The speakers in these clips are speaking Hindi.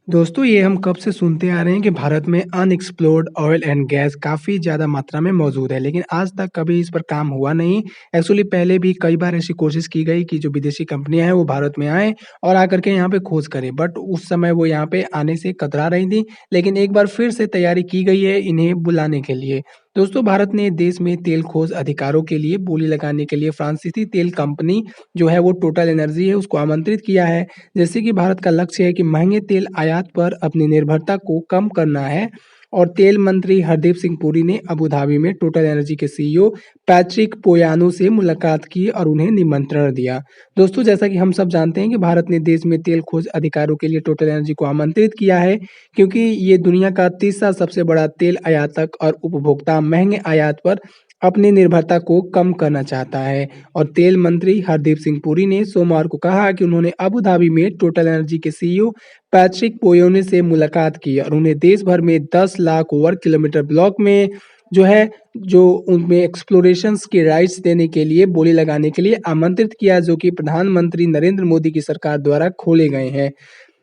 दोस्तों ये हम कब से सुनते आ रहे हैं कि भारत में अनएक्सप्लोर्ड ऑयल एंड गैस काफ़ी ज़्यादा मात्रा में मौजूद है, लेकिन आज तक कभी इस पर काम हुआ नहीं। एक्चुअली पहले भी कई बार ऐसी कोशिश की गई कि जो विदेशी कंपनियां हैं वो भारत में आएँ और आकर के यहाँ पे खोज करें, बट उस समय वो यहाँ पे आने से कतरा रही थी। लेकिन एक बार फिर से तैयारी की गई है इन्हें बुलाने के लिए। दोस्तों भारत ने देश में तेल खोज अधिकारों के लिए बोली लगाने के लिए फ्रांसीसी तेल कंपनी जो है वो टोटल एनर्जी है उसको आमंत्रित किया है। जैसे कि भारत का लक्ष्य है कि महंगे तेल आयात पर अपनी निर्भरता को कम करना है। और तेल मंत्री हरदीप सिंह पुरी ने अबू धाबी में टोटल एनर्जी के सीईओ पैट्रिक पोयानो से मुलाकात की और उन्हें निमंत्रण दिया। दोस्तों जैसा कि हम सब जानते हैं कि भारत ने देश में तेल खोज अधिकारों के लिए टोटल एनर्जी को आमंत्रित किया है, क्योंकि ये दुनिया का तीसरा सबसे बड़ा तेल आयातक और उपभोक्ता महंगे आयात पर अपनी निर्भरता को कम करना चाहता है। और तेल मंत्री हरदीप सिंह पुरी ने सोमवार को कहा कि उन्होंने अबू धाबी में टोटल एनर्जी के सीईओ पैट्रिक पोयोने से मुलाकात की और उन्हें देश भर में 10 लाख वर्ग किलोमीटर ब्लॉक में जो है जो उनमें एक्सप्लोरेशंस के राइट्स देने के लिए बोली लगाने के लिए आमंत्रित किया, जो कि प्रधानमंत्री नरेंद्र मोदी की सरकार द्वारा खोले गए हैं।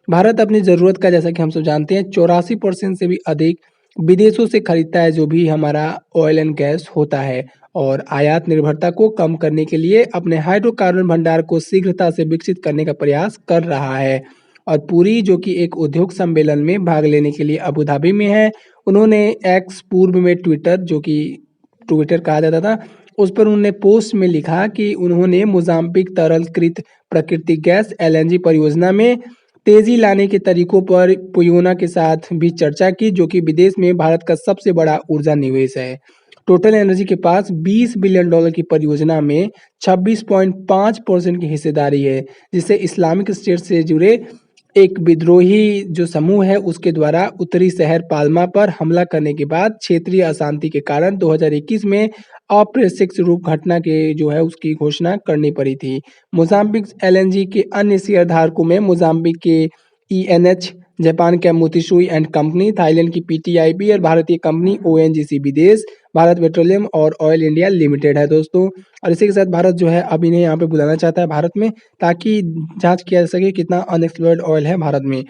भारत अपनी ज़रूरत का, जैसा कि हम सब जानते हैं, 84% से भी अधिक विदेशों से खरीदता है जो भी हमारा ऑयल एंड गैस होता है। और आयात निर्भरता को कम करने के लिए अपने हाइड्रोकार्बन भंडार को शीघ्रता से विकसित करने का प्रयास कर रहा है। और पुरी जो कि एक उद्योग सम्मेलन में भाग लेने के लिए अबू धाबी में है, उन्होंने एक्स पूर्व में ट्विटर जो कि ट्विटर कहा जाता था, उस पर उन्होंने पोस्ट में लिखा कि उन्होंने मोजाम्बिक तरलकृत प्राकृतिक गैस एलएनजी परियोजना में तेजी लाने के तरीकों पर पुयोना के साथ भी चर्चा की, जो कि विदेश में भारत का सबसे बड़ा ऊर्जा निवेश है। टोटल एनर्जी के पास $20 बिलियन की परियोजना में 26.5% की हिस्सेदारी है, जिसे इस्लामिक स्टेट से जुड़े एक विद्रोही जो समूह है उसके द्वारा उत्तरी शहर पाल्मा पर हमला करने के बाद क्षेत्रीय अशांति के कारण 2021 में अप्रत्यक्ष रूप घटना के जो है उसकी घोषणा करनी पड़ी थी। मोजाम्बिक एलएनजी के अन्य शेयरधारकों में मोजाम्बिक के ईएनएच, जापान के मोत्सुई एंड कंपनी, थाईलैंड की पीटीआईबी और भारतीय कंपनी ओएनजीसी विदेश, भारत पेट्रोलियम और ऑयल इंडिया लिमिटेड है दोस्तों। और इसी के साथ भारत जो है अब इन्हें यहाँ पे बुलाना चाहता है भारत में, ताकि जांच किया जा सके कितना अनएक्सप्लोर्ड ऑयल है भारत में।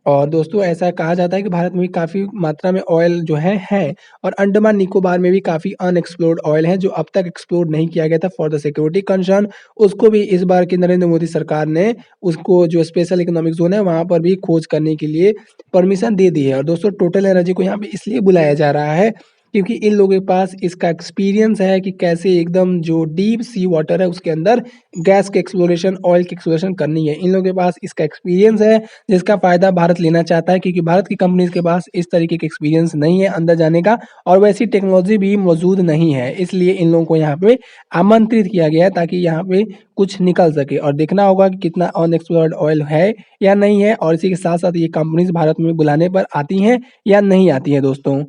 और दोस्तों ऐसा कहा जाता है कि भारत में काफ़ी मात्रा में ऑयल जो है। और अंडमान निकोबार में भी काफ़ी अनएक्सप्लोर्ड ऑयल है जो अब तक एक्सप्लोर नहीं किया गया था फॉर द सिक्योरिटी कंसर्न। उसको भी इस बार की नरेंद्र मोदी सरकार ने उसको जो स्पेशल इकोनॉमिक जोन है वहाँ पर भी खोज करने के लिए परमिशन दे दी है। और दोस्तों टोटल एनर्जी को यहाँ पे इसलिए बुलाया जा रहा है क्योंकि इन लोगों के पास इसका एक्सपीरियंस है कि कैसे एकदम जो डीप सी वाटर है उसके अंदर गैस के एक्सप्लोरेशन, ऑयल की एक्सप्लोरेशन करनी है। इन लोगों के पास इसका एक्सपीरियंस है जिसका फ़ायदा भारत लेना चाहता है, क्योंकि भारत की कंपनीज़ के पास इस तरीके का एक्सपीरियंस नहीं है अंदर जाने का और वैसी टेक्नोलॉजी भी मौजूद नहीं है। इसलिए इन लोगों को यहाँ पे आमंत्रित किया गया है ताकि यहाँ पे कुछ निकल सके। और देखना होगा कि कितना अनएक्सप्लोर्ड ऑयल है या नहीं है, और इसी के साथ-साथ ये कंपनीज़ भारत में बुलाने पर आती हैं या नहीं आती हैं दोस्तों।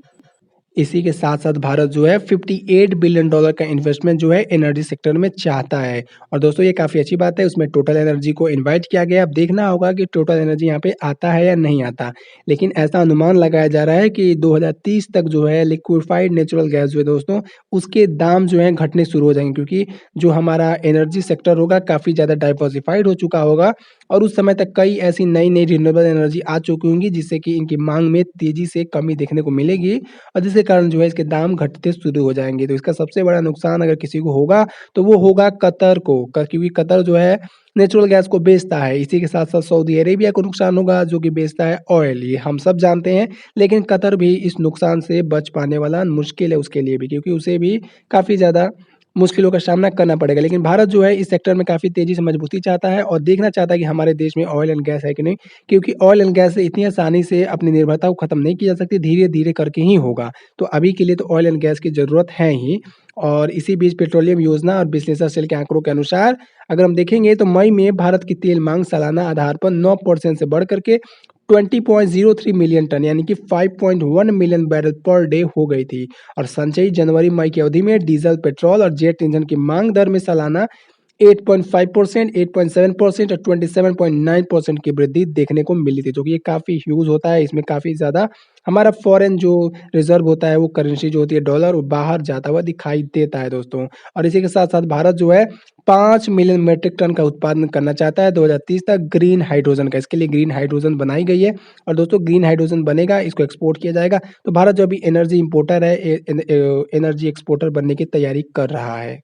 इसी के साथ-साथ भारत जो है $58 बिलियन का इन्वेस्टमेंट जो है एनर्जी सेक्टर में चाहता है। और दोस्तों ये काफ़ी अच्छी बात है, उसमें टोटल एनर्जी को इनवाइट किया गया है। अब देखना होगा कि टोटल एनर्जी यहाँ पे आता है या नहीं आता। लेकिन ऐसा अनुमान लगाया जा रहा है कि 2030 तक जो है लिक्विफाइड नेचुरल गैस जो है दोस्तों, उसके दाम जो हैं घटने शुरू हो जाएँगे, क्योंकि जो हमारा एनर्जी सेक्टर होगा काफ़ी ज़्यादा डाइवर्सिफ़ाइड हो चुका होगा और उस समय तक कई ऐसी नई-नई रिन्यूएबल एनर्जी आ चुकी होंगी जिससे कि इनकी माँग में तेज़ी से कमी देखने को मिलेगी और जिसके कारण जो है इसके दाम घटते शुरू हो जाएँगे। तो इसका सबसे बड़ा नुकसान अगर किसी को होगा तो वो होगा कतर को, क क्योंकि कतर जो है नेचुरल गैस को बेचता है। इसी के साथ-साथ सऊदी अरेबिया को नुकसान होगा जो कि बेचता है ऑयल, ये हम सब जानते हैं। लेकिन कतर भी इस नुकसान से बच पाने वाला मुश्किल है उसके लिए भी, क्योंकि उसे भी काफ़ी ज़्यादा मुश्किलों का सामना करना पड़ेगा। लेकिन भारत जो है इस सेक्टर में काफ़ी तेज़ी से मजबूती चाहता है और देखना चाहता है कि हमारे देश में ऑयल एंड गैस है कि नहीं, क्योंकि ऑयल एंड गैस से इतनी आसानी से अपनी निर्भरता को ख़त्म नहीं की जा सकती, धीरे-धीरे करके ही होगा। तो अभी के लिए तो ऑयल एंड गैस की ज़रूरत है ही। और इसी बीच पेट्रोलियम योजना और बिजनेस सेल के आंकड़ों के अनुसार अगर हम देखेंगे तो मई में भारत की तेल माँग सालाना आधार पर 9% से बढ़ कर के 20.03 मिलियन टन यानी कि 5.1 मिलियन बैरल पर डे हो गई थी। और संचयी जनवरी-मई की अवधि में डीजल, पेट्रोल और जेट ईंधन की मांग दर में सालाना 8.5%, 8.7% और 27.9% की वृद्धि देखने को मिली थी, जो कि ये काफ़ी ह्यूज होता है। इसमें काफ़ी ज़्यादा हमारा फॉरेन जो रिज़र्व होता है, वो करेंसी जो होती है डॉलर, वो बाहर जाता हुआ दिखाई देता है दोस्तों। और इसी के साथ-साथ भारत जो है 5 मिलियन मीट्रिक टन का उत्पादन करना चाहता है 2030 तक ग्रीन हाइड्रोजन का। इसके लिए ग्रीन हाइड्रोजन बनाई गई है और दोस्तों ग्रीन हाइड्रोजन बनेगा, इसको एक्सपोर्ट किया जाएगा। तो भारत जो अभी एनर्जी इंपोर्टर है, एनर्जी एक्सपोर्टर बनने की तैयारी कर रहा है।